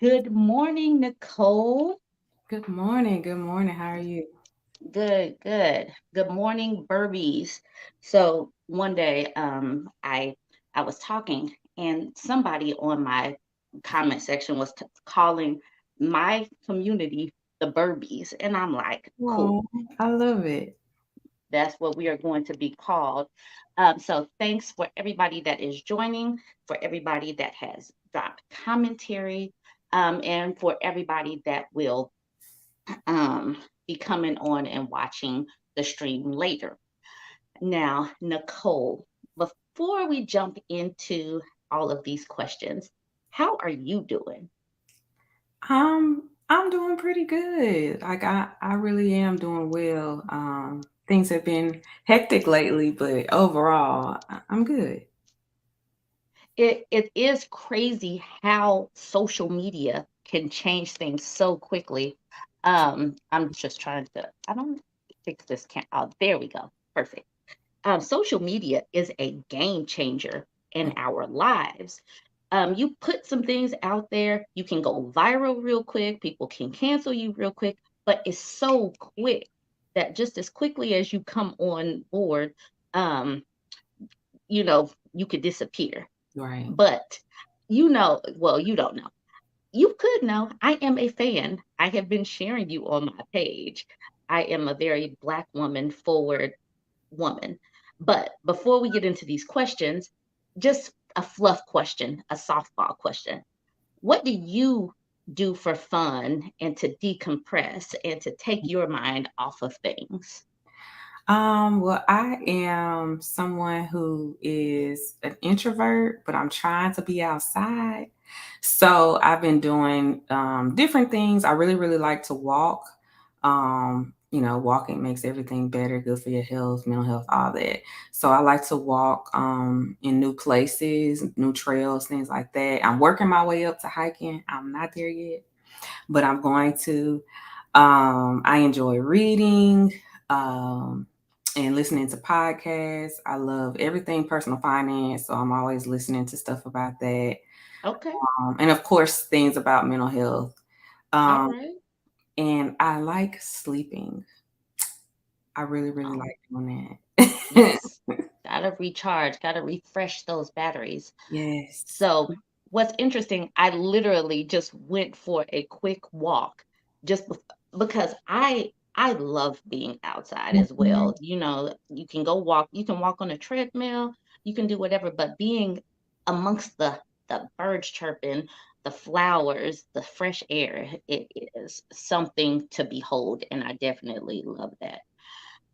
Good morning, Nicole. Good morning. Good morning. How are you? Good, good. Good morning, Burbies. So one day, I was talking, and somebody on my comment section was calling my community the Burbies, and I'm like, Oh, cool. I love it. That's what we are going to be called. So thanks for everybody that is joining, for everybody that has dropped commentary, and for everybody that will um, be coming on and watching the stream later. Now, Nicole, before we jump into all of these questions, how are you doing? I'm doing pretty good. I really am doing well. Things have been hectic lately, but overall, I'm good. It is crazy how social media can change things so quickly. I'm just trying to, I don't fix this. Can't, oh, there we go. Perfect. Social media is a game changer in our lives. You put some things out there, you can go viral real quick, people can cancel you real quick, but it's so quick that just as quickly as you come on board, um, you could disappear. Right. But well, you don't know. You could know. I am a fan. I have been sharing you on my page. I am a very Black woman forward woman. But before we get into these questions, just a fluff question, a softball question. What do you do for fun and to decompress and to take your mind off of things? Well, I am someone who is an introvert, but I'm trying to be outside. So I've been doing different things. I really, really like to walk. Walking makes everything better, good for your health, mental health, all that. So I like to walk in new places, new trails, things like that. I'm working my way up to hiking. I'm not there yet, but I'm going to. I enjoy reading. And listening to podcasts. I love everything personal finance, so I'm always listening to stuff about that. Okay. And of course, things about mental health. All Um, right. and I like sleeping. I really, really Oh, like doing that. yes. Gotta recharge, gotta refresh those batteries. Yes. So, what's interesting, I literally just went for a quick walk just because I love being outside as Mhm. well. You can go walk, you can walk on a treadmill, you can do whatever, but being amongst the birds chirping, the flowers, the fresh air, it is something to behold, and I definitely love that.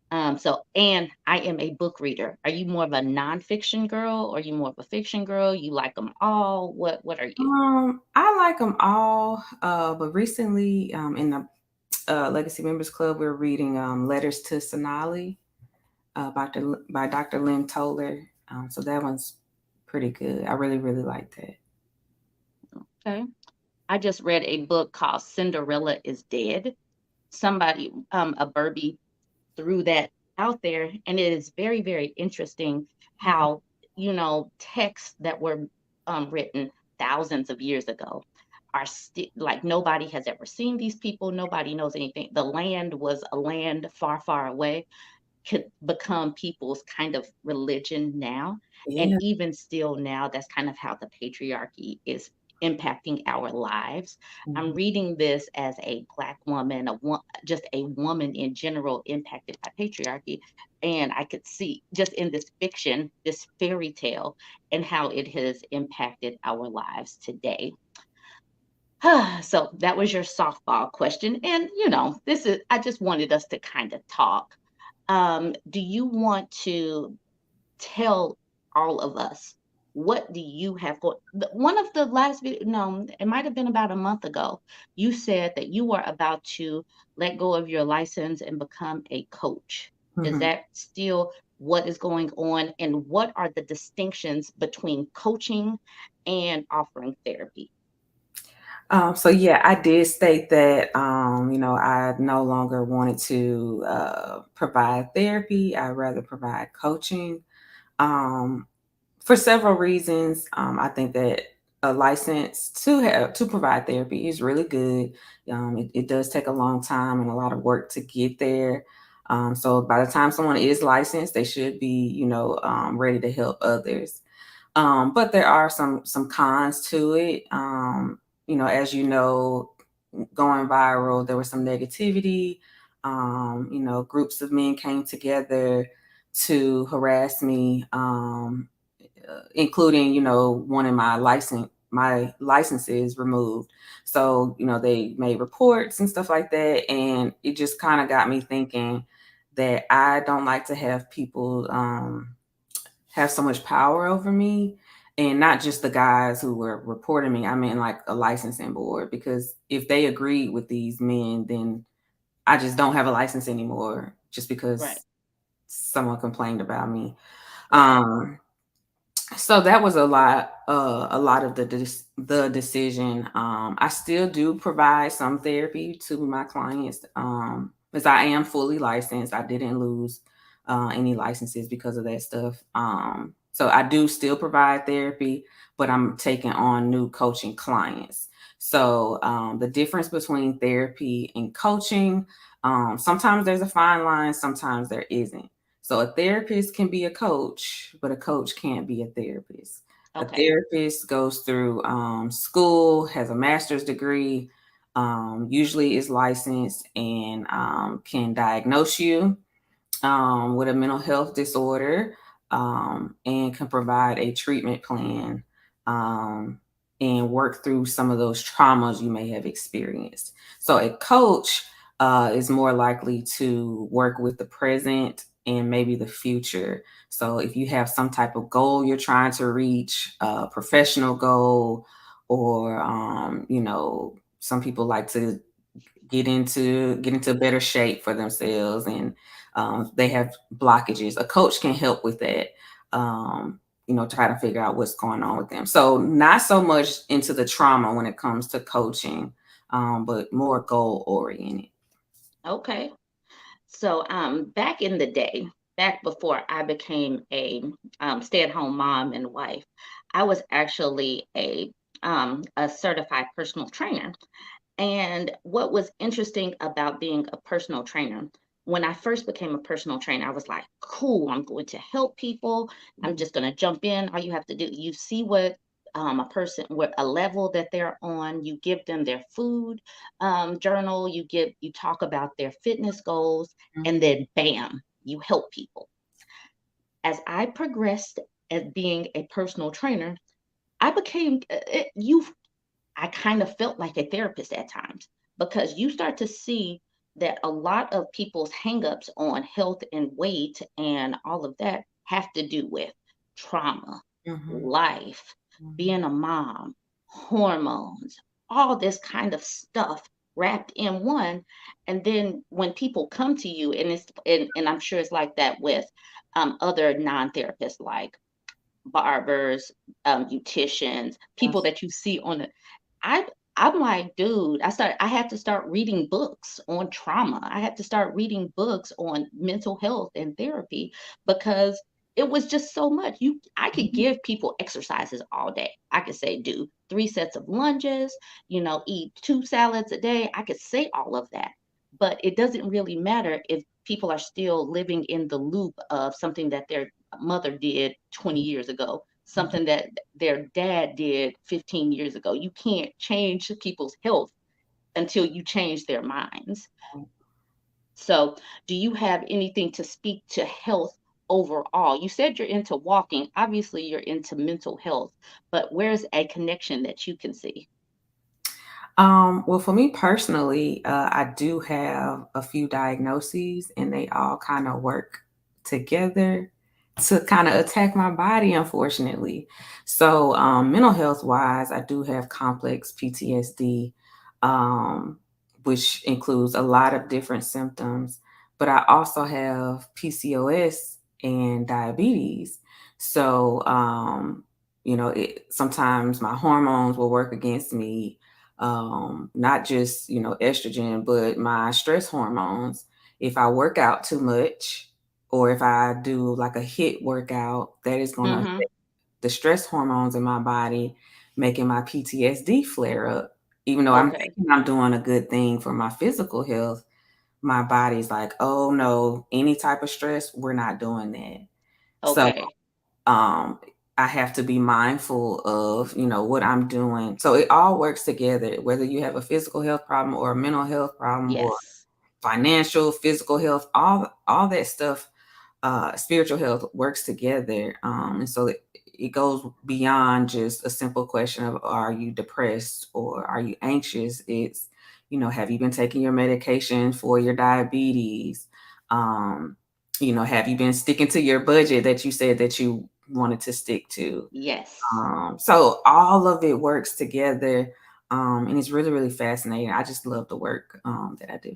And I am a book reader. Are you more of a nonfiction girl or are you more of a fiction girl? You like them all? What are you? I like them all, but recently, in the Legacy Members Club, we're reading Letters to Sonali by Dr. Lynn Toller. So that one's pretty good. I really, really like that. Okay. I just read a book called Cinderella is Dead. Somebody, a Burbie threw that out there, and it is very, very interesting how, texts that were written thousands of years ago are still like nobody has ever seen these people. Nobody knows anything. The land was a land far, far away, could become people's kind of religion now. And Yeah. even still now, that's kind of how the patriarchy is impacting our lives. I'm Mhm. reading this as a Black woman, just a woman in general impacted by patriarchy. And I could see just in this fiction, this fairy tale, and how it has impacted our lives today. So that was your softball question. And, I just wanted us to kind of talk. Do you want to tell all of us what do you have going? One of the last video, no, it might have been about a month ago. You said that you were about to let go of your license and become a coach. Is Mhm. that still what is going on? And what are the distinctions between coaching and offering therapy? So yeah, I did state that I no longer wanted to provide therapy. I'd rather provide coaching. Um, for several reasons. I think that a license to have to provide therapy is really good. It does take a long time and a lot of work to get there. So by the time someone is licensed, they should be, ready to help others. But there are some cons to it. As you know, going viral, there was some negativity. Groups of men came together to harass me, including, wanting my licenses removed. So, they made reports and stuff like that, and it just kind of got me thinking that I don't like to have people have so much power over me, and not just the guys who were reporting me. I mean, like a licensing board, because if they agreed with these men, then I just don't have a license anymore just Right. because someone complained about me. Right. Um, so that was a lot of the decision. I still do provide some therapy to my clients, because I am fully licensed. I didn't lose any licenses because of that stuff. So I do still provide therapy, but I'm taking on new coaching clients. So the difference between therapy and coaching, sometimes there's a fine line, sometimes there isn't. So a therapist can be a coach, but a coach can't be a therapist. A Okay. therapist goes through school, has a master's degree, usually is licensed, and can diagnose you with a mental health disorder, and can provide a treatment plan, um, and work through some of those traumas you may have experienced. So, a coach is more likely to work with the present and maybe the future. So, if you have some type of goal you're trying to reach, a professional goal, or some people like to get into better shape for themselves, and they have blockages. A coach can help with that. Try to figure out what's going on with them. So not so much into the trauma when it comes to coaching, but more goal oriented. Okay. So, back in the day, back before I became a stay-at-home mom and wife, I was actually a certified personal trainer. And what was interesting about being a personal trainer, when I first became a personal trainer, I was like, cool, I'm going to help people. I'm just going to jump in. All you have to do, you see what a person, what a level that they're on, you give them their food journal, you talk about their fitness goals, and then bam, you help people. As I progressed as being a personal trainer, I became, you I kind of felt like a therapist at times because you start to see that a lot of people's hangups on health and weight and all of that have to do with trauma, Mm-hmm. life, Hmm. being a mom, hormones, all this kind of stuff wrapped in one. And then when people come to you, and I'm sure it's like that with other non-therapists like barbers, beauticians, people Yes. that you see on the I I'm like, dude, I had to start reading books on trauma. I had to start reading books on mental health and therapy because it was just so much. I could Mhm. give people exercises all day. I could say do 3 sets of lunges, eat 2 salads a day. I could say all of that. But it doesn't really matter if people are still living in the loop of something that their mother did 20 years ago, something that their dad did 15 years ago. You can't change people's health until you change their minds. So, do you have anything to speak to health overall? You said you're into walking. Obviously, you're into mental health, but where's a connection that you can see? Well, for me personally, I do have a few diagnoses, and they all kind of work together to kind of attack my body, unfortunately. So, mental health wise, I do have complex PTSD, um, which includes a lot of different symptoms, but I also have PCOS and diabetes. So, sometimes my hormones will work against me, not just estrogen, but my stress hormones. If I work out too much, or if I do like a hit workout, that is going to Mm-hmm. affect the stress hormones in my body, making my PTSD flare up. Even though I'm Okay. thinking I'm doing a good thing for my physical health, my body's like, oh no, any type of stress, we're not doing that. So Okay. um I have to be mindful of, what I'm doing. So it all works together, whether you have a physical health problem or a mental health problem or Yes. financial, physical health, all that stuff, spiritual health works together. And so it goes beyond just a simple question of are you depressed or are you anxious? It's, have you been taking your medication for your diabetes? Um, have you been sticking to your budget that you said that you wanted to stick to? Yes. So all of it works together. And it's really, really fascinating. I just love the work that I do.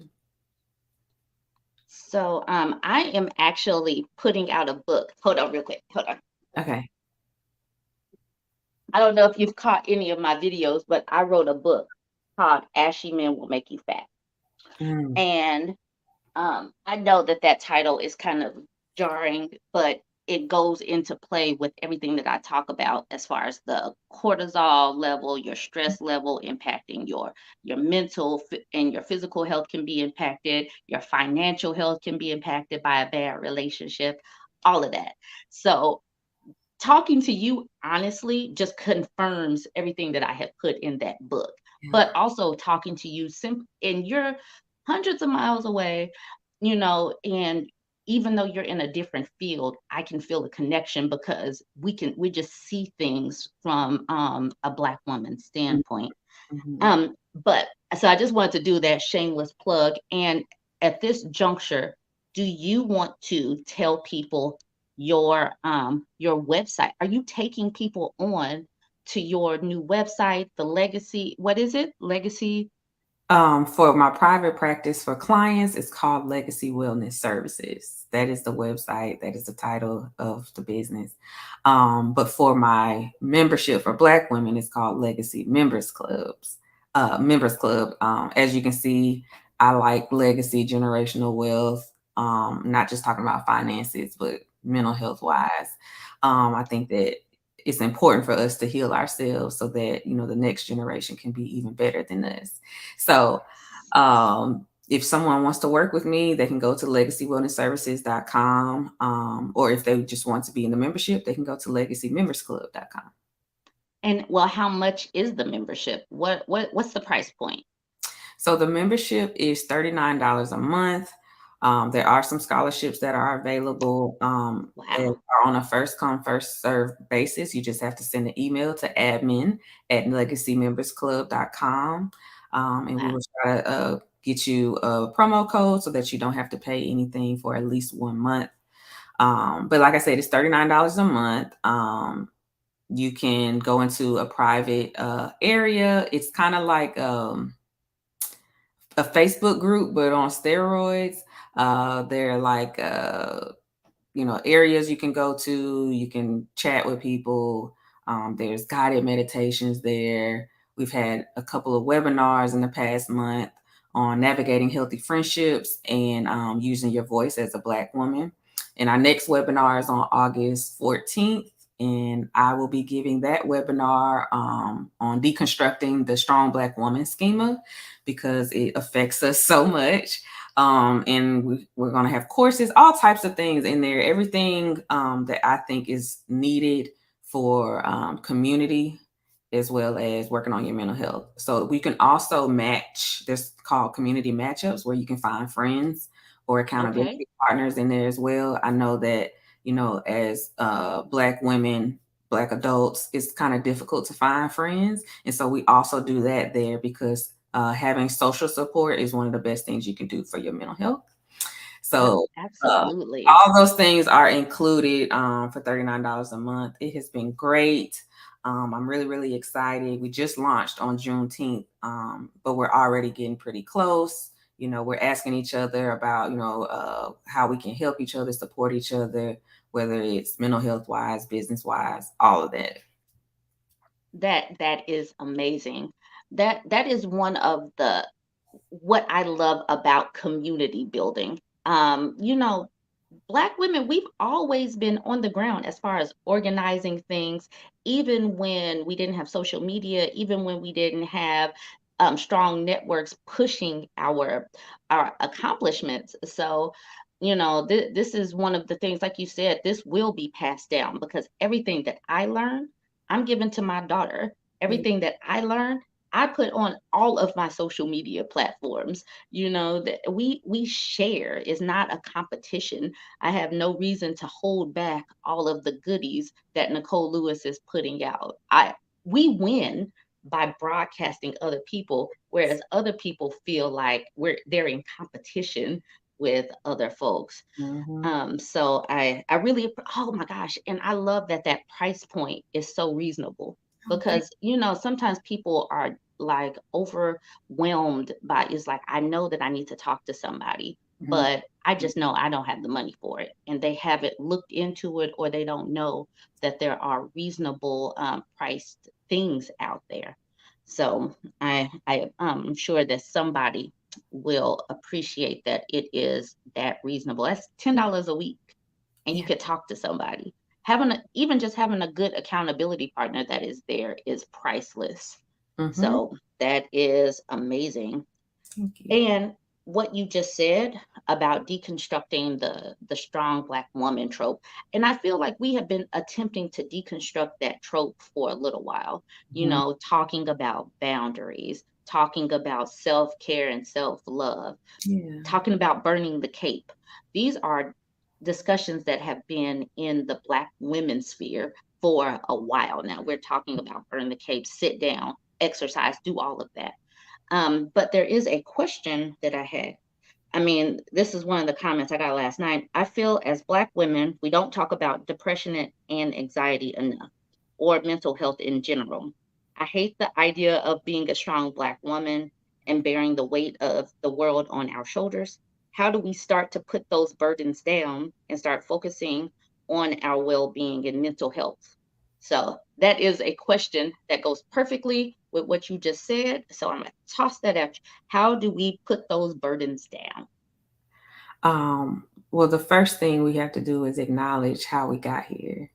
So I am actually putting out a book. Hold on real quick. Hold on. Okay. I don't know if you've caught any of my videos, but I wrote a book called Ashy Men Will Make You Fat. Mm. And I know that that title is kind of jarring, but it goes into play with everything that I talk about as far as the cortisol level, your stress level impacting your mental and your physical health can be impacted, your financial health can be impacted by a bad relationship, all of that. So talking to you honestly just confirms everything that I have put in that book. Yeah. But also talking to you and you're hundreds of miles away, and even though you're in a different field, I can feel the connection because we just see things from a black woman's standpoint. Mhm. But so I just wanted to do that shameless plug. And at this juncture, do you want to tell people your website? Are you taking people on to your new website, the Legacy? What is it? Legacy? For my private practice for clients, it's called Legacy Wellness Services. That is the website. That is the title of the business. But for my membership for Black women, it's called Legacy Members Club. As you can see, I like legacy, generational wealth. Not just talking about finances, but mental health wise. I think that it's important for us to heal ourselves so that the next generation can be even better than us. So, if someone wants to work with me, they can go to legacywellnessservices.com. Or if they just want to be in the membership, they can go to legacymembersclub.com. And well, how much is the membership? What's the price point? So the membership is $39 a month. There are some scholarships that are available that Wow. are on a first come, first serve basis. You just have to send an email to admin@legacymembersclub.com. And we Wow. will try to get you a promo code so that you don't have to pay anything for at least 1 month. But like I said, it's $39 a month. You can go into a private area. It's kind of like a Facebook group, but on steroids. They're like areas you can go to. You can chat with people. There's guided meditations there. We've had a couple of webinars in the past month on navigating healthy friendships and using your voice as a Black woman. And our next webinar is on August 14th. And I will be giving that webinar on deconstructing the strong Black woman schema because it affects us so much. And we're going to have courses, all types of things in there, everything that I think is needed for community as well as working on your mental health. So we can also match, there's called community matchups where you can find friends or Okay. accountability partners in there as well. I know that, as Black women, Black adults, it's kind of difficult to find friends. And so we also do that there because having social support is one of the best things you can do for your mental health. So Absolutely. all those things are included for $39 a month. It has been great. I'm really, really excited. We just launched on Juneteenth, but we're already getting pretty close. We're asking each other about, how we can help each other, support each other, whether it's mental health wise, business wise, all of that. That is amazing. That is one of the what I love about community building. Black women, we've always been on the ground as far as organizing things, even when we didn't have social media, even when we didn't have strong networks pushing our accomplishments. So, this is one of the things, like you said, this will be passed down because everything that I learned, I'm giving to my daughter. Yeah. Everything that I learned, I put on all of my social media platforms. That we share is not a competition. I have no reason to hold back all of the goodies that Nicole Lewis is putting out. We win by broadcasting other people, whereas other people feel like they're in competition with other folks. Hmm. So I really, oh my gosh, and I love that that price point is so reasonable Okay. because sometimes people are like overwhelmed by, it's like, I know that I need to talk to somebody, Mhm. but I just know I don't have the money for it, and they haven't looked into it, or they don't know that there are reasonable priced things out there. So I'm sure that somebody will appreciate that it is that reasonable. That's $10 a week, and you Yeah. could talk to somebody. Even just having a good accountability partner that is there is priceless. Hmm. So that is amazing. Thank you. And what you just said about deconstructing the strong black woman trope, and I feel like we have been attempting to deconstruct that trope for a little while. Hmm. Talking about boundaries, talking about self-care and self-love, Yeah. talking about burning the cape. These are discussions that have been in the black women's sphere for a while now. We're talking about burn the cape, sit down, exercise, do all of that. But there is a question that I had. I mean, this is one of the comments I got last night. I feel as Black women, we don't talk about depression and anxiety enough, or mental health in general. I hate the idea of being a strong Black woman and bearing the weight of the world on our shoulders. How do we start to put those burdens down and start focusing on our well being and mental health? So, that is a question that goes perfectly with what you just said. So, I'm going to toss that at you. How do we put those burdens down? Well, the first thing we have to do is acknowledge how we got here.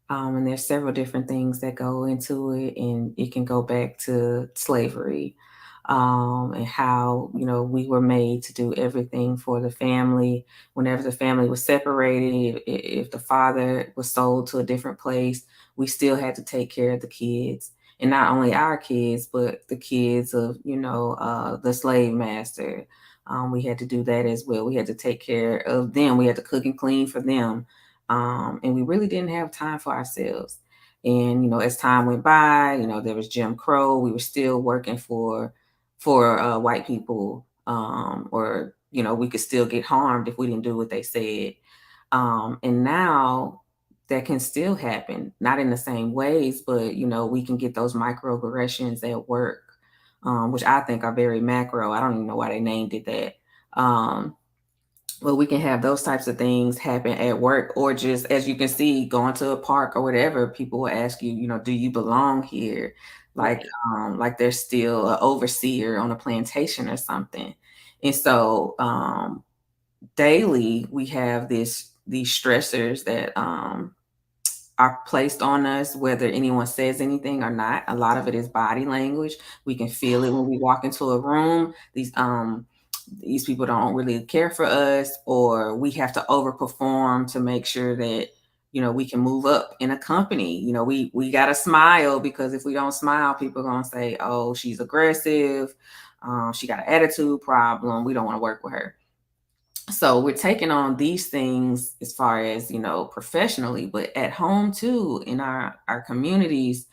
And there's several different things that go into it, and it can go back to slavery, and how we were made to do everything for the family. Whenever the family was separated, if the father was sold to a different place, we still had to take care of the kids, and not only our kids, but the kids of the slave master. We had to do that as well. We had to take care of them. We had to cook and clean for them, and we really didn't have time for ourselves. And as time went by, there was Jim Crow. We were still working for white people, or we could still get harmed if we didn't do what they said. And now that can still happen, not in the same ways, but we can get those microaggressions at work, which I think are very macro. I don't even know why they named it that. But we can have those types of things happen at work, or just, as you can see, going to a park or whatever, people will ask you, do you belong here? Like, Right. like there's still an overseer on a plantation or something. And so, daily we have these stressors that are placed on us, whether anyone says anything or not. A lot of it is body language. We can feel it when we walk into a room. These people don't really care for us, or we have to overperform to make sure that we can move up in a company. We got to smile, because if we don't smile, people are going to say, oh, she's aggressive, she got an attitude problem, we don't want to work with her. So we're taking on these things as far as professionally, but at home too, in our communities.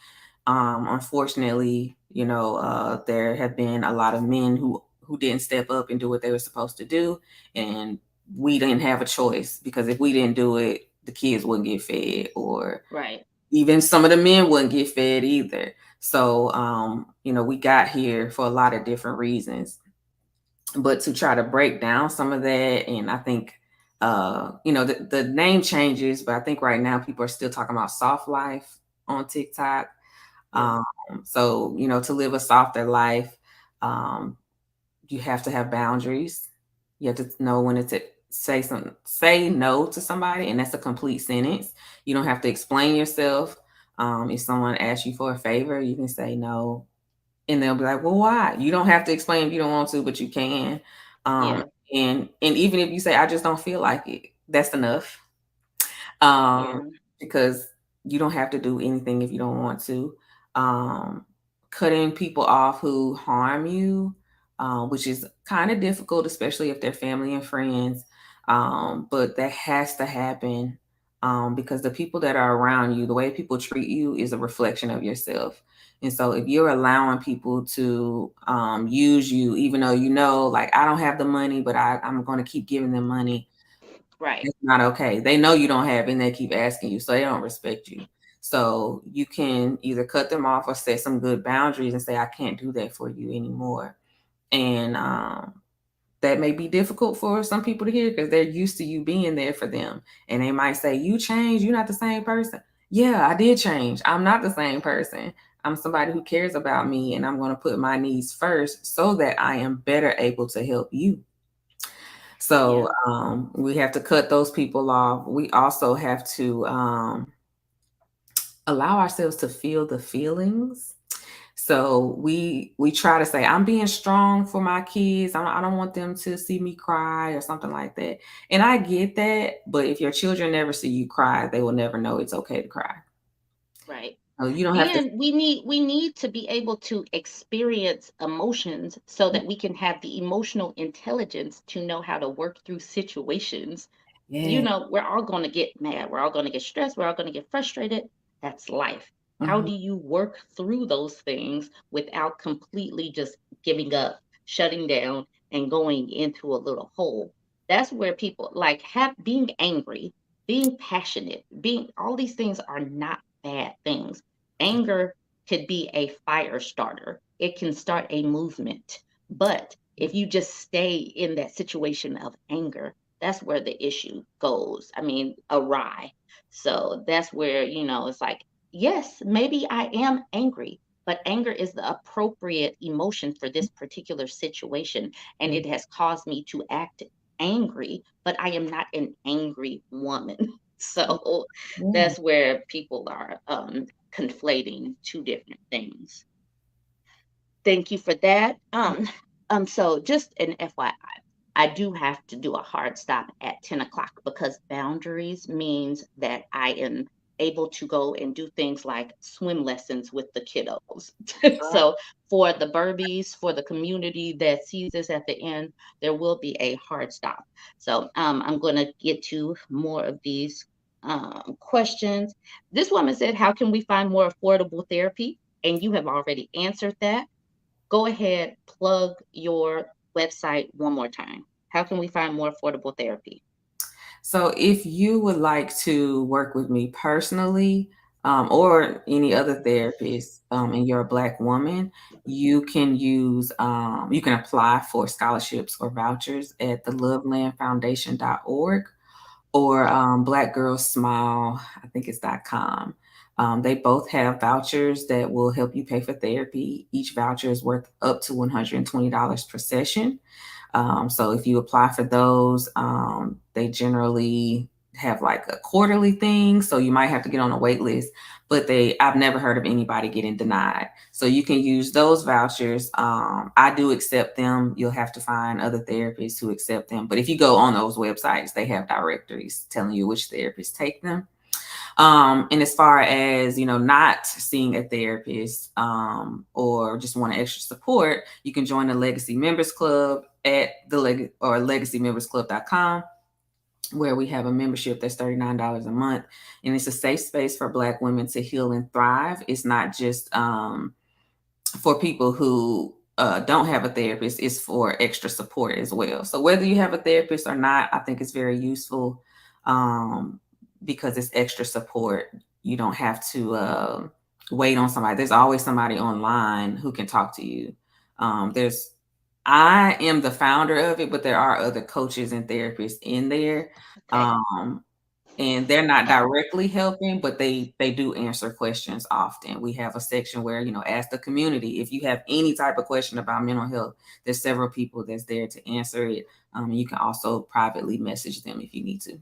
Unfortunately, there have been a lot of men who didn't step up and do what they were supposed to do, and we didn't have a choice, because if we didn't do it, the kids wouldn't get fed, or Right. even some of the men wouldn't get fed either. So we got here for a lot of different reasons, but to try to break down some of that. And I think the name changes, but I think right now people are still talking about soft life on TikTok. Yeah. um, so to live a softer life, um, you have to have boundaries. You have to know when to say no to somebody, and that's a complete sentence. You don't have to explain yourself. If someone asks you for a favor, you can say no, and they'll be like, "Well, why?" You don't have to explain if you don't want to, but you can. Um, Yeah. and even if you say, "I just don't feel like it," that's enough. um, Yeah. because you don't have to do anything if you don't want to. Um, Cutting people off who harm you, which is kind of difficult, especially if they're family and friends. But that has to happen, because the people that are around you, the way people treat you is a reflection of yourself. And so if you're allowing people to use you, even though you know, like, I don't have the money, but I'm going to keep giving them money, Right. it's not okay. They know you don't have it and they keep asking you, so they don't respect you. So you can either cut them off or set some good boundaries and say, I can't do that for you anymore. And that may be difficult for some people to hear because they're used to you being there for them. And they might say, you changed, you're not the same person. Yeah, I did change. I'm not the same person. I'm somebody who cares about me, and I'm going to put my needs first so that I am better able to help you. So Yeah. we have to cut those people off. We also have to allow ourselves to feel the feelings. So we try to say, I'm being strong for my kids. I don't want them to see me cry or something like that. And I get that, but if your children never see you cry, they will never know it's okay to cry. Right. So you don't have to. And we need to be able to experience emotions so that we can have the emotional intelligence to know how to work through situations. Yeah. We're all going to get mad, we're all going to get stressed, we're all going to get frustrated. That's life. How Mhm. do you work through those things without completely just giving up, shutting down, and going into a little hole? That's where people like have being angry, being passionate, being all these things are not bad things. Anger could be a fire starter. It can start a movement. But if you just stay in that situation of anger, that's where the issue goes. I mean, awry. So that's where, it's like, yes, maybe I am angry, but anger is the appropriate emotion for this particular situation. And Mhm. it has caused me to act angry, but I am not an angry woman. So Yeah. that's where people are conflating two different things. Thank you for that. So just an FYI, I do have to do a hard stop at 10 o'clock because boundaries means that I am able to go and do things like swim lessons with the kiddos. So for the Burbies, for the community that sees this at the end, there will be a hard stop. So I'm going to get to more of these questions. This woman said, how can we find more affordable therapy? And you have already answered that. Go ahead, plug your website one more time. How can we find more affordable therapy? So if you would like to work with me personally, or any other therapist, and you're a Black woman, you can apply for scholarships or vouchers at the lovelandfoundation.org, or Black Girls Smile, I think it's .com. They both have vouchers that will help you pay for therapy. Each voucher is worth up to $120 per session. So if you apply for those, they generally have like a quarterly thing. So you might have to get on a wait list, but I've never heard of anybody getting denied. So you can use those vouchers. I do accept them. You'll have to find other therapists who accept them. But if you go on those websites, they have directories telling you which therapists take them. And as far as, not seeing a therapist, or just want extra support, you can join the Legacy Members Club at legacymembersclub.com, where we have a membership that's $39 a month. And it's a safe space for Black women to heal and thrive. It's not just for people who don't have a therapist, it's for extra support as well. So whether you have a therapist or not, I think it's very useful, um, because it's extra support. You don't have to wait on somebody. There's always somebody online who can talk to you. There's I am the founder of it, but there are other coaches and therapists in there. Okay. Um, and they're not directly helping, but they do answer questions often. We have a section where, ask the community if you have any type of question about mental health. There's several people that's there to answer it. You can also privately message them if you need to.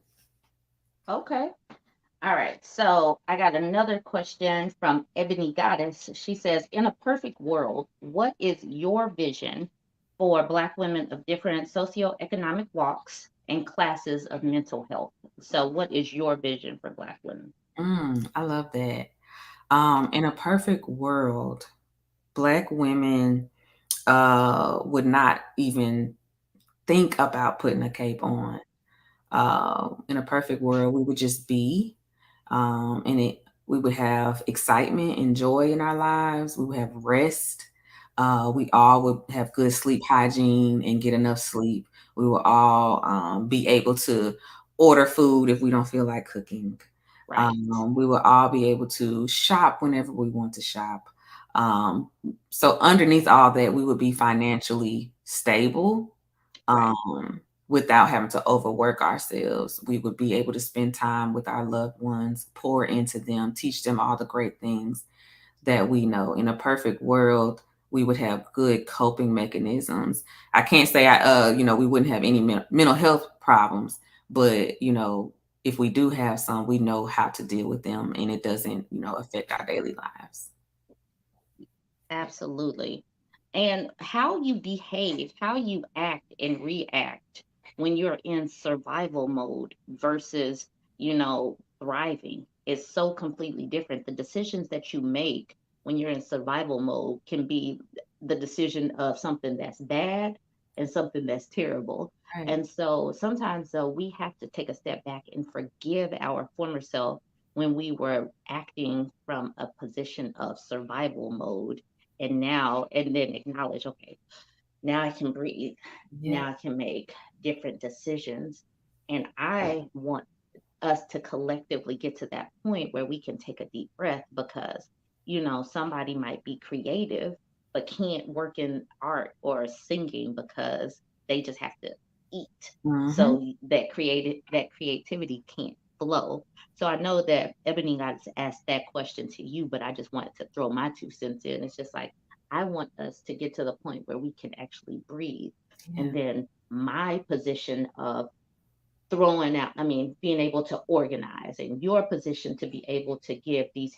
Okay. All right. So I got another question from Ebony Goddess. She says, in a perfect world, what is your vision for Black women of different socioeconomic walks and classes of mental health? So, what is your vision for Black women? I love that. In a perfect world, Black women would not even think about putting a cape on. In a perfect world, we would just be, and we would have excitement and joy in our lives. We would have rest. We all would have good sleep hygiene and get enough sleep. We will all be able to order food if we don't feel like cooking. Right. We will all be able to shop whenever we want to shop. Um, so underneath all that, we would be financially stable, Right. without having to overwork ourselves. We would be able to spend time with our loved ones, pour into them, teach them all the great things that we know. In a perfect world, we would have good coping mechanisms. I can't say we wouldn't have any mental health problems, but if we do have some, we know how to deal with them, and it doesn't, affect our daily lives. Absolutely. And how you behave, how you act and react when you're in survival mode versus, thriving is so completely different. The decisions that you make when you're in survival mode can be the decision of something that's bad and something that's terrible. Right. And so sometimes, though, we have to take a step back and forgive our former self when we were acting from a position of survival mode, and then acknowledge, okay, now I can breathe. Yeah. Now I can make different decisions. And I want us to collectively get to that point where we can take a deep breath because, somebody might be creative but can't work in art or singing because they just have to eat. Mm-hmm. So that creativity can't flow. So I know that Ebony got asked that question to you, but I just wanted to throw my 2 cents in. It's just like I want us to get to the point where we can actually breathe. And Yeah. then my position of throwing out, I mean, being able to organize, and your position to be able to give these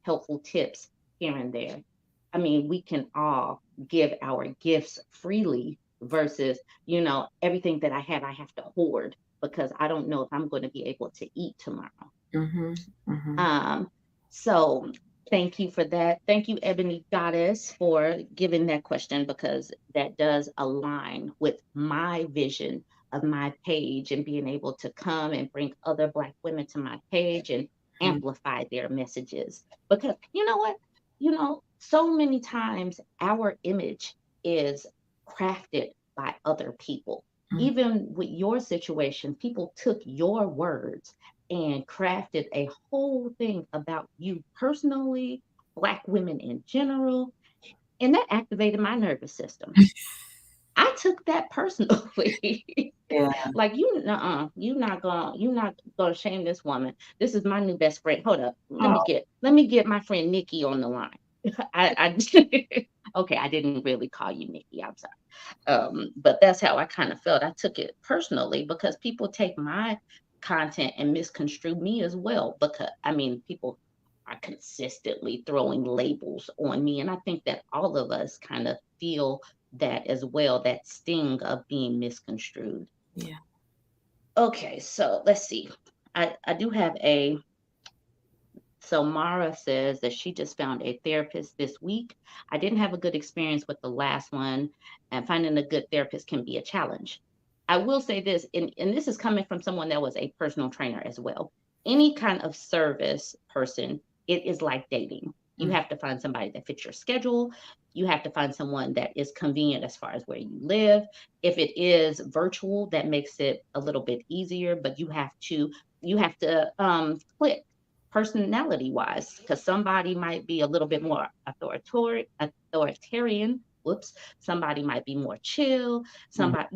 helpful tips here and there. I mean, we can all give our gifts freely versus, everything that I have, I have to hoard because I don't know if I'm going to be able to eat tomorrow. Mm-hmm. Mm-hmm. Um, so thank you for that. Thank you, Ebony Goddess, for giving that question because that does align with my vision of my page and being able to come and bring other Black women to my page and amplify their messages. Because you know what? So many times our image is crafted by other people. Mm-hmm. Even with your situation, people took your words and crafted a whole thing about you personally, Black women in general, and that activated my nervous system. I took that personally. Yeah. Like you're not gonna shame this woman. This is my new best friend. Hold up, Oh. let me get my friend Nikki on the line. I okay, I didn't really call you Nikki. I'm sorry. But that's how I kind of felt. I took it personally because people take my content and misconstrue me as well. Because I mean, people are consistently throwing labels on me, and I think that all of us kind of feel that as well, that sting of being misconstrued. Yeah. Okay, so let's see. I do have a so Mara says that she just found a therapist this week. I didn't have a good experience with the last one, and finding a good therapist can be a challenge. I will say this, and this is coming from someone that was a personal trainer as well. Any kind of service person, it is like dating. You Mm-hmm. have to find somebody that fits your schedule. You have to find someone that is convenient as far as where you live. If it is virtual, that makes it a little bit easier, but you have to click personality wise because somebody might be a little bit more authoritarian whoops, somebody might be more chill, Mhm. somebody,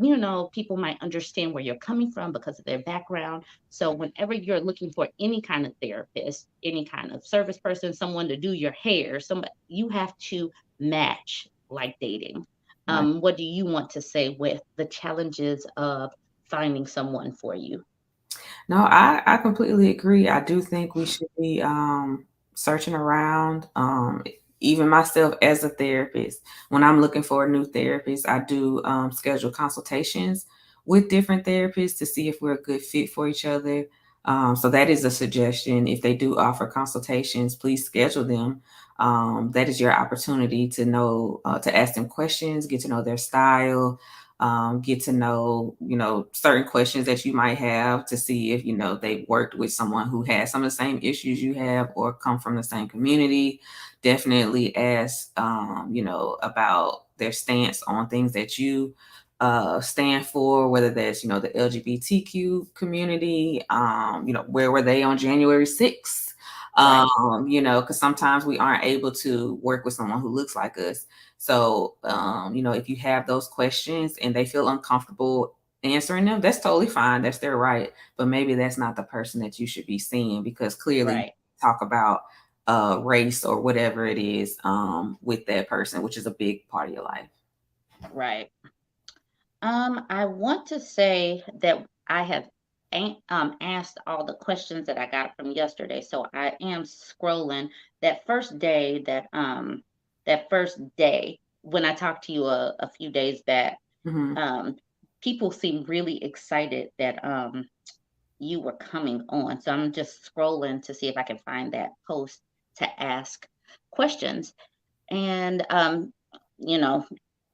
people might understand where you're coming from because of their background. So whenever you're looking for any kind of therapist, any kind of service person, someone to do your hair, somebody, you have to match like dating. Right. What do you want to say with the challenges of finding someone for you? No, I completely agree. I do think we should be searching around. Even myself as a therapist, when I'm looking for a new therapist, I do schedule consultations with different therapists to see if we're a good fit for each other. So that is a suggestion. If they do offer consultations, please schedule them. That is your opportunity to know, to ask them questions, get to know their style, get to know, certain questions that you might have to see if, they worked with someone who has some of the same issues you have or come from the same community. Definitely ask, about their stance on things that you stand for, whether that's, the LGBTQ community, where were they on January 6th? Right, Because sometimes we aren't able to work with someone who looks like us. So, if you have those questions and they feel uncomfortable answering them, that's totally fine. That's their right. But maybe that's not the person that you should be seeing because clearly right, talk about race or whatever it is with that person, which is a big part of your life. right. I want to say that I have asked all the questions that I got from yesterday. So I am scrolling that first day when I talked to you a few days back. Hmm. Um, People seem really excited that you were coming on. So I'm just scrolling to see if I can find that post to ask questions. And you know,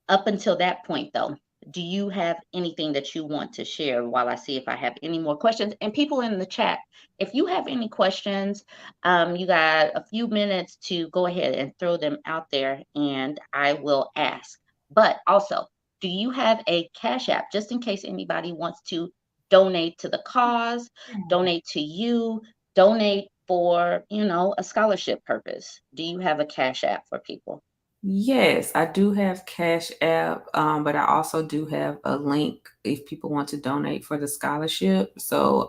up until that point, though, do you have anything that you want to share while I see if I have any more questions? And people in the chat, if you have any questions, you got a few minutes to go ahead and throw them out there and I will ask. But also, do you have a Cash App just in case anybody wants to donate to the cause, donate to you, donate for, a scholarship purpose? Do you have a Cash App for people? Yes, I do have Cash App, but I also do have a link if people want to donate for the scholarship. So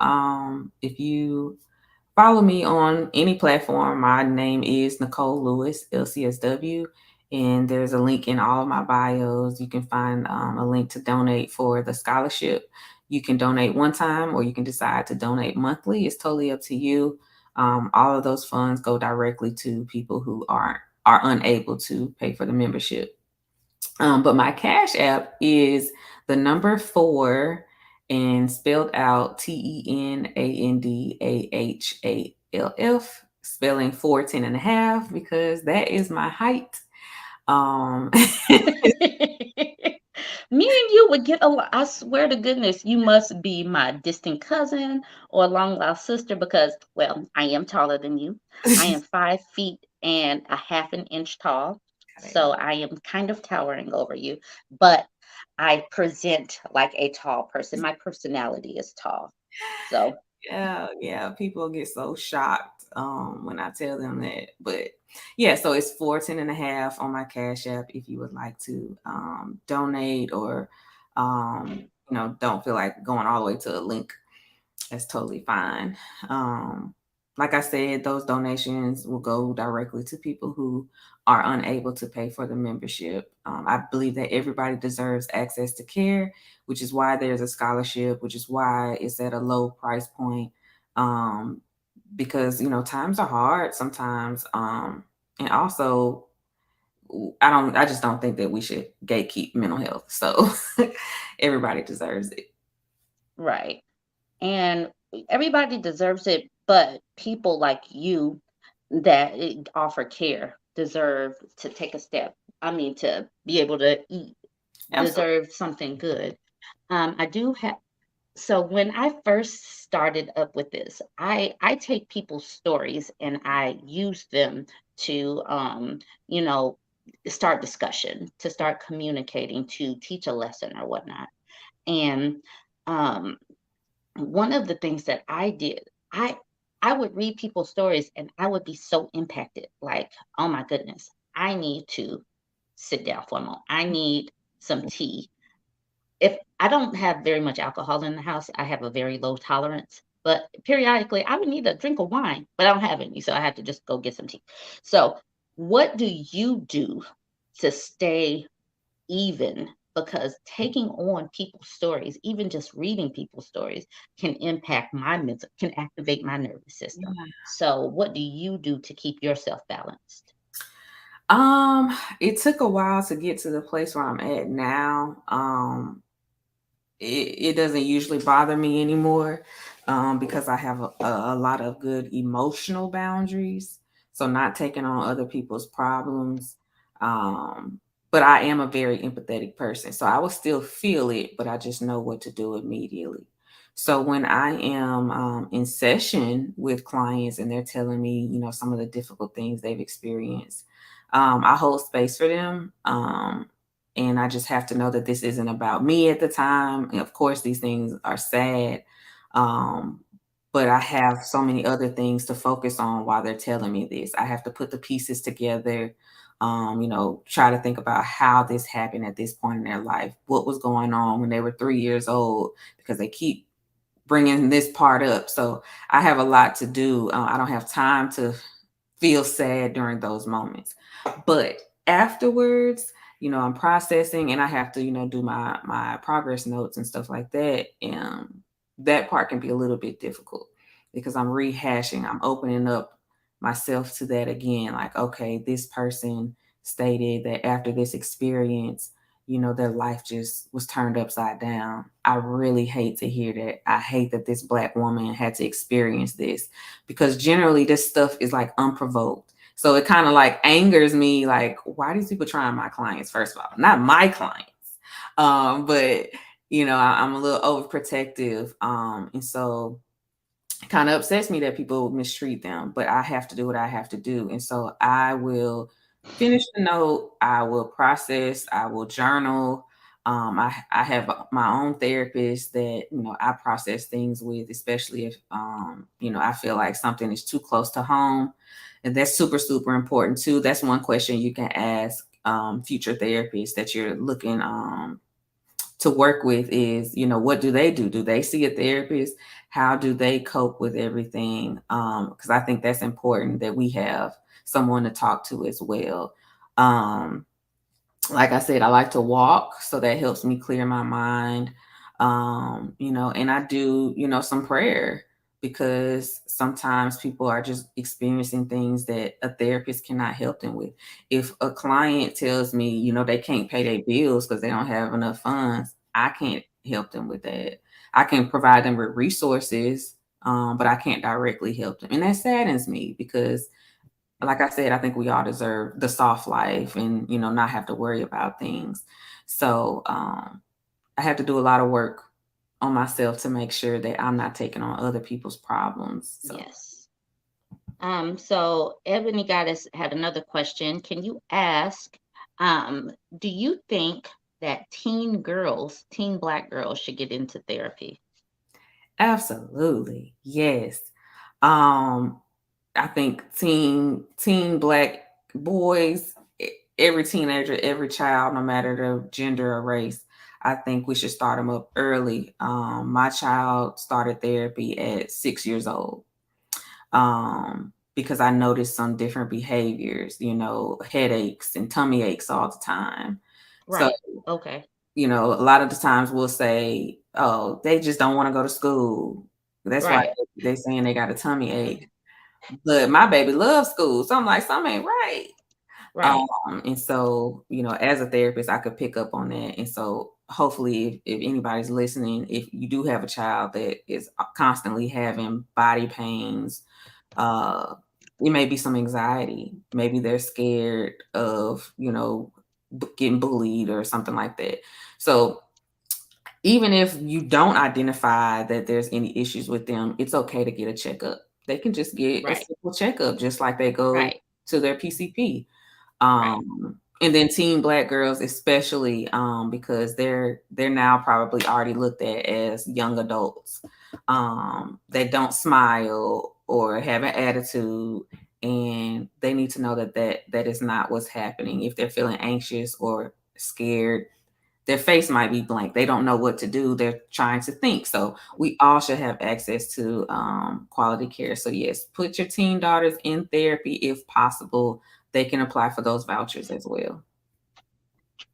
if you follow me on any platform. My name is Nicole Lewis, LCSW, and there's a link in all of my bios. You can find a link to donate for the scholarship. You can donate one time or you can decide to donate monthly. It's totally up to you. All of those funds go directly to people who are unable to pay for the membership. But my Cash App is the number 4 and spelled out TENANDAHALF, spelling 4 10 and a half because that is my height. Um, Me and you would get along. I swear to goodness, you must be my distant cousin or long lost sister because, well, I am taller than you. I am 5 feet and a half an inch tall. So I am kind of towering over you, but I present like a tall person. My personality is tall. So, Yeah, yeah, people get so shocked when I tell them that. But yeah, so it's 4 10 and a half on my Cash App if you would like to donate or don't feel like going all the way to a link. That's totally fine. Um, like I said, those donations will go directly to people who are unable to pay for the membership. I believe that everybody deserves access to care, which is why there's a scholarship, which is why it's at a low price point. Um, because times are hard sometimes, and also I just don't think that we should gatekeep mental health. So everybody deserves it. right. And everybody deserves it, but people like you that offer care deserve to take a step. I mean, to be able to eat, Absolutely. deserve something good. I do have. So when I first started up with this, I take people's stories and I use them to you know start discussion, to start communicating, to teach a lesson or whatnot. And um one of the things that I did, I I would read people's stories and I would be so impacted, like, oh my goodness, I need to sit down for a moment. I need some tea. If I don't have very much alcohol in the house, I have a very low tolerance. But periodically, I would need a drink of wine, but I don't have any, so I have to just go get some tea. So, what do you do to stay even? Because taking on people's stories, even just reading people's stories, can impact my mental, can activate my nervous system. Yeah. So, what do you do to keep yourself balanced? It took a while to get to the place where I'm at now. It doesn't usually bother me anymore, because I have a lot of good emotional boundaries. So not taking on other people's problems. Um, but I am a very empathetic person. So I will still feel it, but I just know what to do immediately. So when I am in session with clients and they're telling me, some of the difficult things they've experienced, I hold space for them. And I just have to know that this isn't about me at the time. And of course, these things are sad, um, but I have so many other things to focus on while they're telling me this. I have to put the pieces together, try to think about how this happened at this point in their life, what was going on when they were 3 years old, because they keep bringing this part up. So I have a lot to do. I don't have time to feel sad during those moments. But afterwards, I'm processing and I have to, do my progress notes and stuff like that. And that part can be a little bit difficult because I'm rehashing, I'm opening up myself to that again. Like, okay, this person stated that after this experience, their life just was turned upside down. I really hate to hear that. I hate that this Black woman had to experience this, because generally this stuff is like unprovoked. So it kind of like angers me, like, why are these people trying my clients, first of all? Not my clients. But I'm a little overprotective. And so it kind of upsets me that people mistreat them, but I have to do what I have to do. And so I will finish the note, I will process, I will journal. I have my own therapist that, I process things with, especially if, I feel like something is too close to home. And that's super, super important too. That's one question you can ask future therapists that you're looking to work with is, what do they do? Do they see a therapist? How do they cope with everything? Because I think that's important that we have someone to talk to as well. Um, like I said, I like to walk, so that helps me clear my mind. And I do, some prayer, because sometimes people are just experiencing things that a therapist cannot help them with. If a client tells me, they can't pay their bills because they don't have enough funds, I can't help them with that. I can provide them with resources, but I can't directly help them. And that saddens me because, like I said, I think we all deserve the soft life and, not have to worry about things. So I have to do a lot of work on myself to make sure that I'm not taking on other people's problems. So Yes. So Ebony Goddess had another question. Can you ask, do you think that teen Black girls should get into therapy? absolutely. Yes. Um, I think teen Black boys, every teenager, every child, no matter the gender or race, I think we should start them up early. My child started therapy at 6 years old, because I noticed some different behaviors, headaches and tummy aches all the time. So, Right. Okay. a lot of the times we'll say, oh, they just don't want to go to school. That's why Right. they saying they got a tummy ache. But my baby loves school. So I'm like, something ain't right. Right. And so, as a therapist, I could pick up on that. And so hopefully if anybody's listening, if you do have a child that is constantly having body pains, uh, it may be some anxiety. Maybe they're scared of, getting bullied or something like that. So even if you don't identify that there's any issues with them, it's okay to get a checkup. They can just get a Right. simple checkup, just like they go Right. to their PCP. Right. And then teen Black girls, especially, because they're now probably already looked at as young adults. They don't smile or have an attitude. and they need to know that that is not what's happening. If they're feeling anxious or scared, their face might be blank. They don't know what to do. They're trying to think. So we all should have access to quality care. So yes, put your teen daughters in therapy if possible. They can apply for those vouchers as well.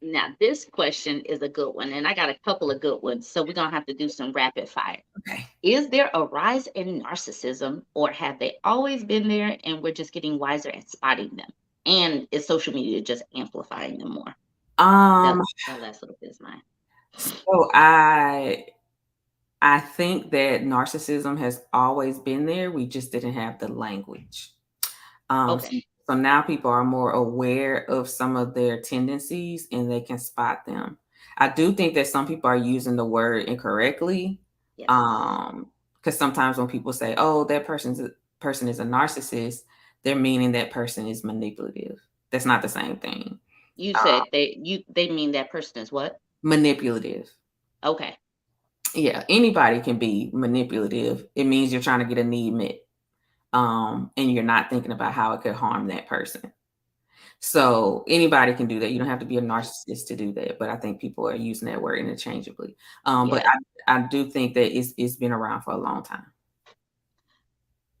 Now, this question is a good one, and I got a couple of good ones, so we're gonna have to do some rapid fire. Okay. Is there a rise in narcissism, or have they always been there and we're just getting wiser at spotting them? And is social media just amplifying them more? That Um, that last little bit is mine. so I think that narcissism has always been there. We just didn't have the language. Okay, So now people are more aware of some of their tendencies and they can spot them. I do think that some people are using the word incorrectly. yes. Because sometimes when people say, "Oh, that person is a narcissist," they're meaning that person is manipulative. That's not the same thing. You Uh, said they mean that person is what? Manipulative. Okay, Yeah, anybody can be manipulative. It means you're trying to get a need met. And you're not thinking about how it could harm that person. So anybody can do that. You don't have to be a narcissist to do that. But I think people are using that word interchangeably. But yeah. I do think that it's been around for a long time.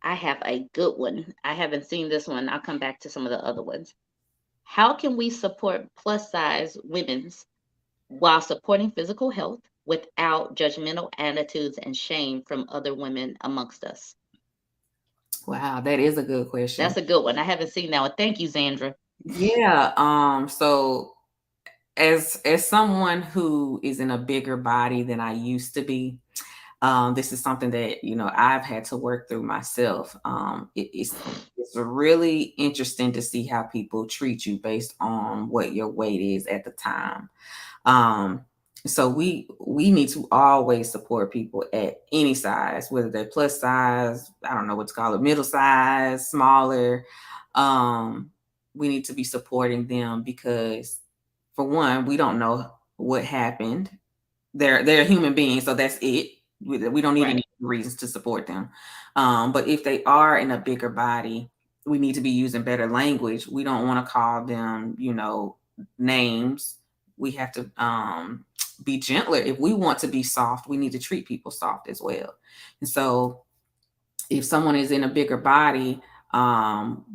I have a good one. I haven't seen this one. I'll come back to some of the other ones. How can we support plus size women's while supporting physical health without judgmental attitudes and shame from other women amongst us? Wow, that is a good question. That's a good one. I haven't seen that one. Thank you, Zandra. Yeah. So as someone who is in a bigger body than I used to be, this is something that I've had to work through myself. It's really interesting to see how people treat you based on what your weight is at the time. Um, so we need to always support people at any size, whether they're plus size, I don't know what to call it, middle size, smaller. Um, we need to be supporting them because, for one, we don't know what happened. They're a human being, so that's it. We don't need any Right. reasons to support them. But if they are in a bigger body, we need to be using better language. We don't want to call them, names. We have to be gentler. If we want to be soft, we need to treat people soft as well. And so if someone is in a bigger body,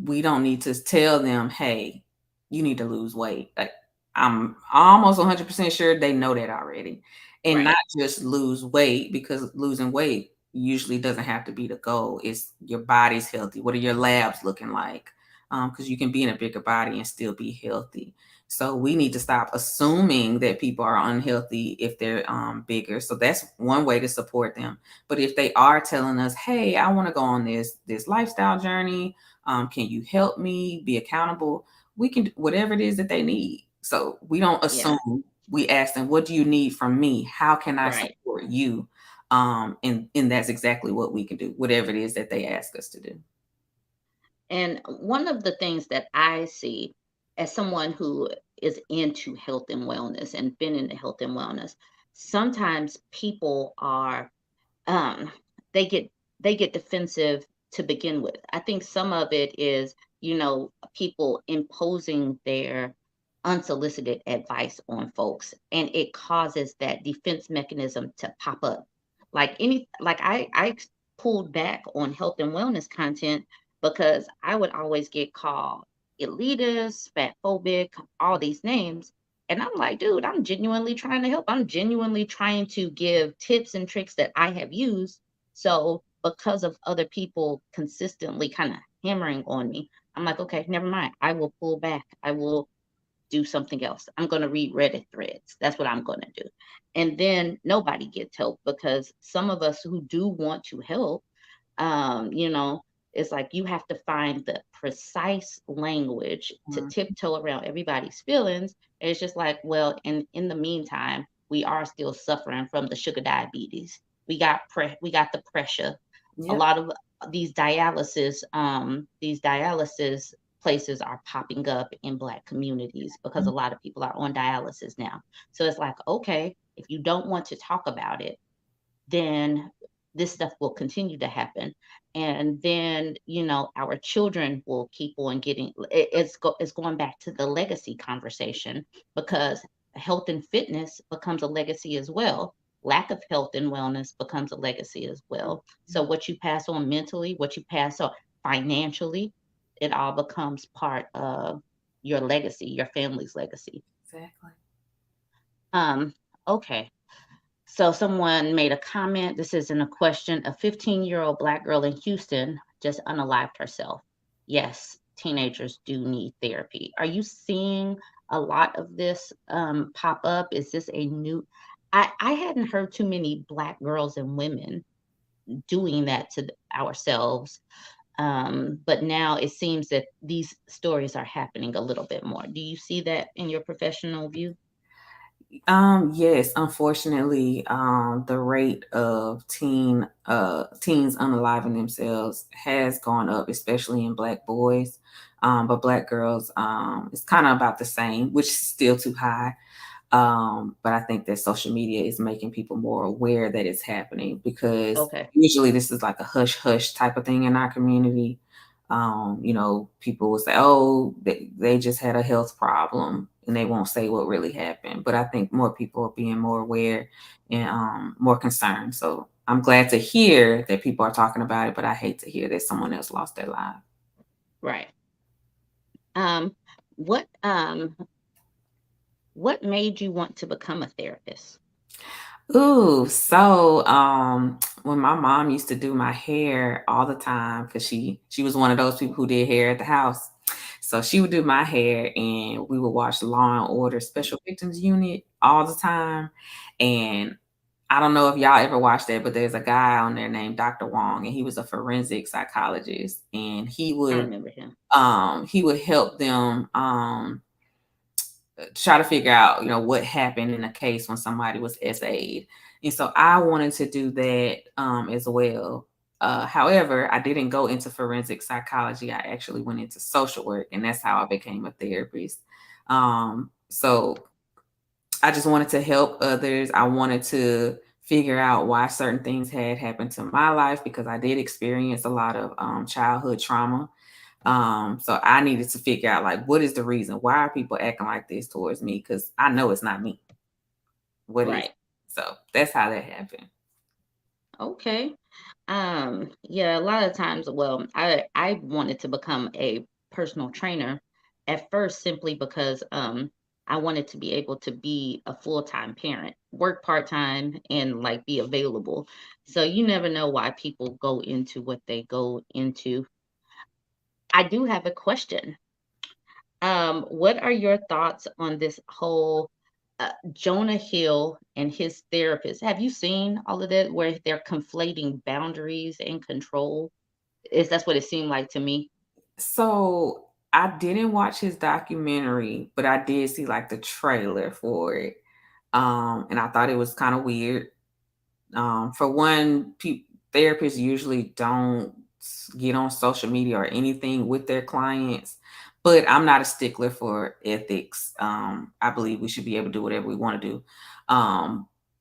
we don't need to tell them, "Hey, you need to lose weight." Like, I'm almost 100% sure they know that already, and not Right. just lose weight, because losing weight usually doesn't have to be the goal. It's your body's healthy. What are your labs looking like? Because you can be in a bigger body and still be healthy. So we need to stop assuming that people are unhealthy if they're bigger. So that's one way to support them. But if they are telling us, "Hey, I want to go on this lifestyle journey. Can you help me be accountable?" We can do whatever it is that they need. So we don't Yeah. assume. We ask them, "What do you need from me? How can I Right. support you?" And that's exactly what we can do, whatever it is that they ask us to do. And one of the things that I see as someone who is into health and wellness and been into health and wellness, sometimes people are um they get they get defensive to begin with. I think some of it is, people imposing their unsolicited advice on folks, and it causes that defense mechanism to pop up. Like pulled back on health and wellness content because I would always get called elitist, fat phobic, all these names. And I'm like, dude, I'm genuinely trying to help. I'm genuinely trying to give tips and tricks that I have used. So, because of other people consistently kind of hammering on me, I'm like, okay, never mind. I will pull back. I will do something else. I'm going to read Reddit threads. That's what I'm going to do. And then nobody gets help because some of us who do want to help, um, you know, it's like you have to find the precise language to Mhm. tiptoe around everybody's feelings. And it's just like, well, in the meantime, we are still suffering from the sugar diabetes. We got the pressure. A Yep. lot of these dialysis places are popping up in Black communities because a lot of people are on dialysis now. So it's like, okay, if you don't want to talk about it, then this stuff will continue to happen. And then, our children will keep on getting it's going back to the legacy conversation, because health and fitness becomes a legacy as well. Lack of health and wellness becomes a legacy as well. So what you pass on mentally, what you pass on financially, it all becomes part of your legacy, your family's legacy. Exactly. Um, okay. So someone made a comment. This isn't a question. A 15-year-old Black girl in Houston just unalived herself. Yes, teenagers do need therapy. Are you seeing a lot of this pop up? Is this a new? I hadn't heard too many Black girls and women doing that to ourselves. But now it seems that these stories are happening a little bit more. Do you see that in your professional view? Yes, unfortunately, the rate of teens unaliving themselves has gone up, especially in Black boys. But Black girls, it's kind of about the same, which is still too high. But I think that social media is making people more aware that it's happening, because Okay, usually this is like a hush hush type of thing in our community. People will say, oh, they just had a health problem, and they won't say what really happened. But I think more people are being more aware and more concerned. So I'm glad to hear that people are talking about it, but I hate to hear that someone else lost their life. right. Um, what made you want to become a therapist? Ooh, so when my mom used to do my hair all the time, because she was one of those people who did hair at the house. So she would do my hair, and we would watch Law and Order Special Victims Unit all the time. And I don't know if y'all ever watched that, but there's a guy on there named Dr. Wong, and he was a forensic psychologist, and I remember him. he would help them try to figure out, what happened in a case when somebody was SA'd. And so I wanted to do that as well. However, I didn't go into forensic psychology. I actually went into social work, and that's how I became a therapist. So I just wanted to help others. I wanted to figure out why certain things had happened to my life, because I did experience a lot of childhood trauma. So I needed to figure out, like, what is the reason? Why are people acting like this towards me? Because I know it's not me. What is? Right. So that's how that happened. Okay. Yeah, a lot of times, well, I wanted to become a personal trainer at first, simply because I wanted to be able to be a full-time parent, work part-time, and like be available. So you never know why people go into what they go into. I do have a question. What are your thoughts on this whole Jonah Hill and his therapist? Have you seen all of that where they're conflating boundaries and control? Is that's what it seemed like to me? So I didn't watch his documentary, but I did see like the trailer for it. And I thought it was kind of weird. For one, therapists usually don't get on social media or anything with their clients, but I'm not a stickler for ethics. I believe we should be able to do whatever we want to do.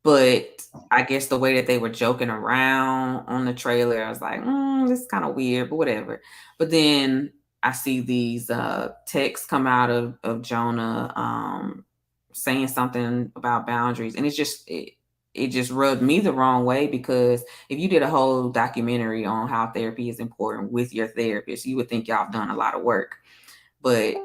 But I guess the way that they were joking around on the trailer, I was like, this is kind of weird, but whatever. But then I see these texts come out of Jonah saying something about boundaries, and it just rubbed me the wrong way, because if you did a whole documentary on how therapy is important with your therapist, you would think y'all have done a lot of work. But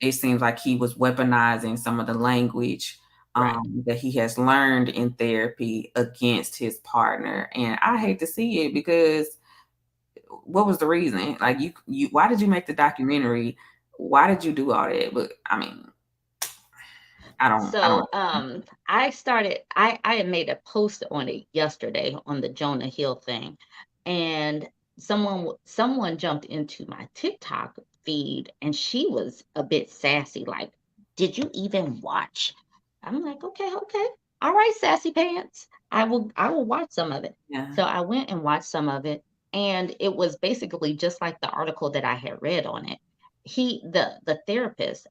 it seems like he was weaponizing some of the language Right. that he has learned in therapy against his partner. And I hate to see it, because what was the reason? Like, why did you make the documentary? Why did you do all that? But I mean, I don't. So I had made a post on it yesterday on the Jonah Hill thing, and someone jumped into my TikTok feed, and she was a bit sassy, like, "Did you even watch?" I'm like, "Okay, okay, all right, sassy pants. I will watch some of it." Yeah. So I went and watched some of it, and it was basically just like the article that I had read on it. The therapist,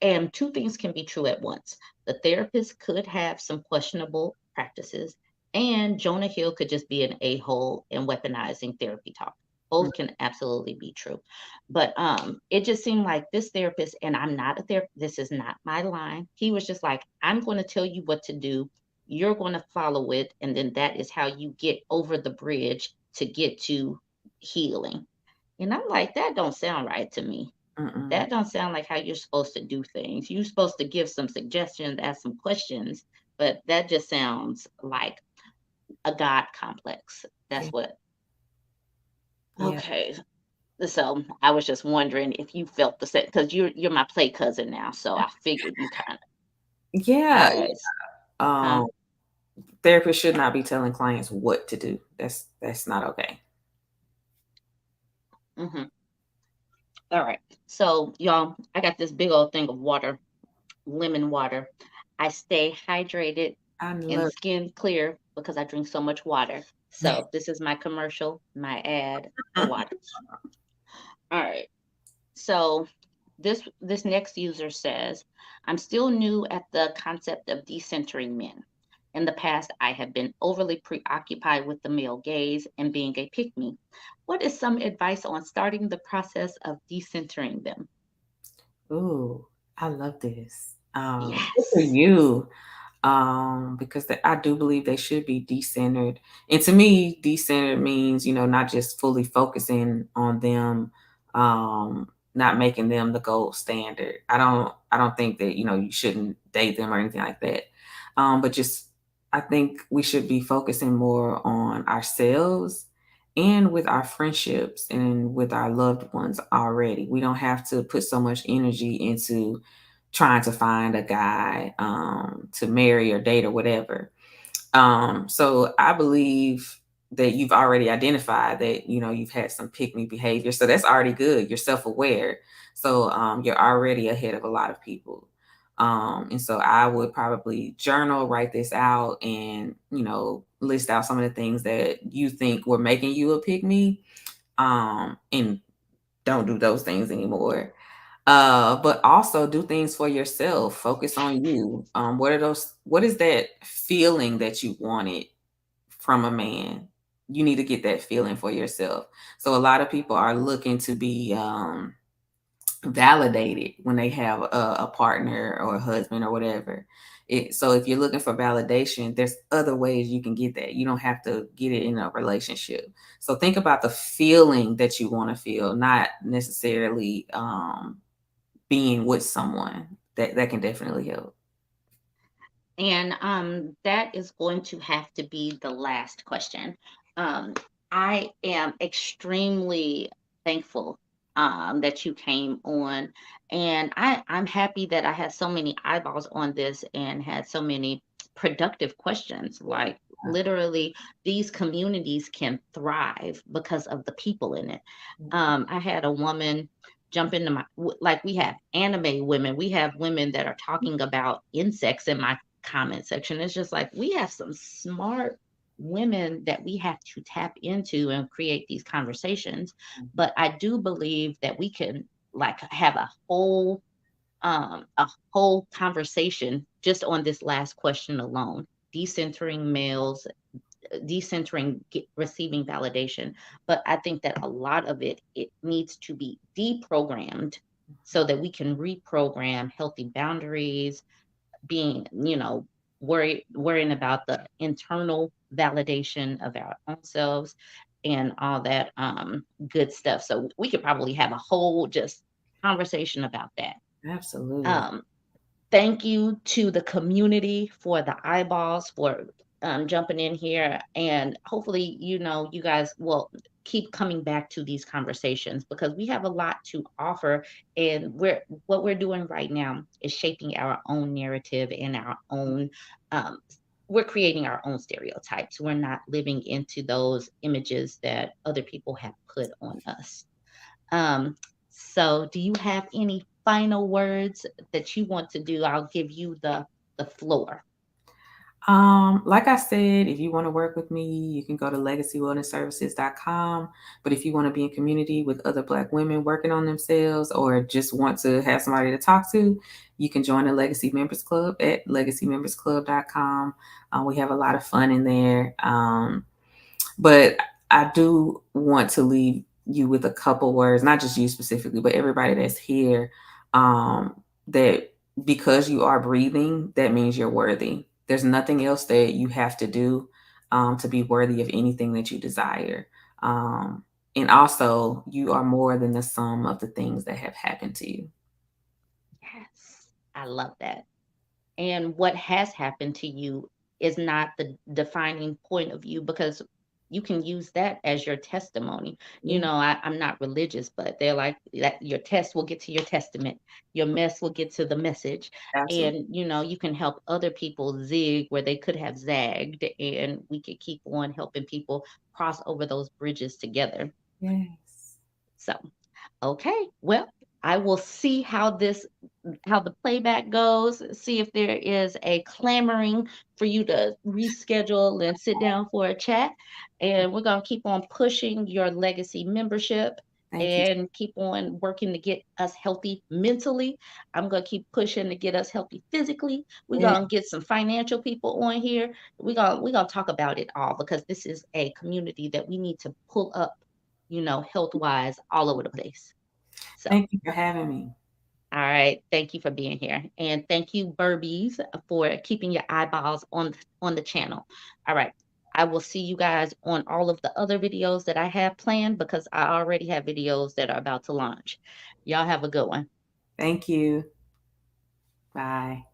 and two things can be true at once. The therapist could have some questionable practices, And Jonah Hill could just be an a-hole and weaponizing therapy talk. Both can absolutely be true. But it just seemed like this therapist, and I'm not a therapist, this is not my line. He was just like, I'm going to tell you what to do. You're going to follow it. And then that is how you get over the bridge to get to healing. And I'm like, that don't sound right to me. Mm-mm. That don't sound like how you're supposed to do things. You're supposed to give some suggestions, ask some questions, but that just sounds like a God complex. Yeah. That's what. Yeah. Okay. So I was just wondering if you felt the same because you're my play cousin now, so I figured you kind of. All Yeah. right. Huh? Um, Therapists should not be telling clients what to do. That's not okay. Mm-hmm. All right. So y'all, I got this big old thing of water, lemon water. I stay hydrated I and love skin clear because I drink so much water. it. So this is my commercial, my ad for water. All right. So this next user says, I'm still new at the concept of decentering men. In the past, I have been overly preoccupied with the male gaze and being a pick me. What is some advice on starting the process of decentering them? Ooh, I love this. Good for Yes. you. Because I do believe they should be decentered. And to me, decentered means, not just fully focusing on them, not making them the gold standard. I don't think that, you shouldn't date them or anything like that. But just, I think we should be focusing more on ourselves and with our friendships and with our loved ones already. We don't have to put so much energy into trying to find a guy to marry or date or whatever. So I believe that you've already identified that you've had some pick me behavior, so that's already good. You're self aware, so you're already ahead of a lot of people. And so I would probably journal, write this out, and list out some of the things that you think were making you a pick me, and don't do those things anymore. But also do things for yourself. Focus on you. What is that feeling that you wanted from a man? You need to get that feeling for yourself. So a lot of people are looking to be validated when they have a partner or a husband or whatever. So if you're looking for validation, there's other ways you can get that. You don't have to get it in a relationship. So think about the feeling that you want to feel, not necessarily being with someone. That can definitely help. And that is going to have to be the last question. Um, I am extremely thankful that you came on, and I'm happy that I had so many eyeballs on this and had so many productive questions. Like literally, these communities can thrive because of the people in it. I had a woman jump into like we have anime women, we have women that are talking about insects in my comment section. It's just like we have some smart women that we have to tap into and create these conversations. But I do believe that we can like have a whole conversation just on this last question alone. Decentering males, receiving validation. But I think that a lot of it needs to be deprogrammed so that we can reprogram healthy boundaries, being, worrying about the internal validation of our own selves and all that good stuff. So we could probably have a whole just conversation about that. Absolutely. Um, Thank you to the community for the eyeballs for jumping in here, and hopefully, you guys will keep coming back to these conversations because we have a lot to offer, and what we're doing right now is shaping our own narrative and our own. Um, we're creating our own stereotypes. We're not living into those images that other people have put on us. Um, so do you have any final words that you want to do? I'll give you the floor. Like I said, if you want to work with me, you can go to legacywellnessservices.com. But if you want to be in community with other Black women working on themselves or just want to have somebody to talk to, you can join the Legacy Members Club at legacymembersclub.com. We have a lot of fun in there. But I do want to leave you with a couple words, not just you specifically, but everybody that's here, that because you are breathing, that means you're worthy. There's nothing else that you have to do to be worthy of anything that you desire. And also, you are more than the sum of the things that have happened to you. Yes, I love that. And what has happened to you is not the defining point of you, because you can use that as your testimony. Yeah, I'm not religious, but they're like that your test will get to your testament, your mess will get to the message. absolutely. And you can help other people zig where they could have zagged, and we could keep on helping people cross over those bridges together. Yes. So, okay, well, I will see how the playback goes, see if there is a clamoring for you to reschedule and sit down for a chat. And we're going to keep on pushing your legacy membership Thank you. and keep on working to get us healthy mentally. I'm going to keep pushing to get us healthy physically. We're Yeah. going to get some financial people on here. We're going to talk about it all, because this is a community that we need to pull up, health wise all over the place. So, Thank you for having me. all right. Thank you for being here. And thank you, Burbies, for keeping your eyeballs on the channel. All right. I will see you guys on all of the other videos that I have planned, because I already have videos that are about to launch. Y'all have a good one. Thank you. Bye.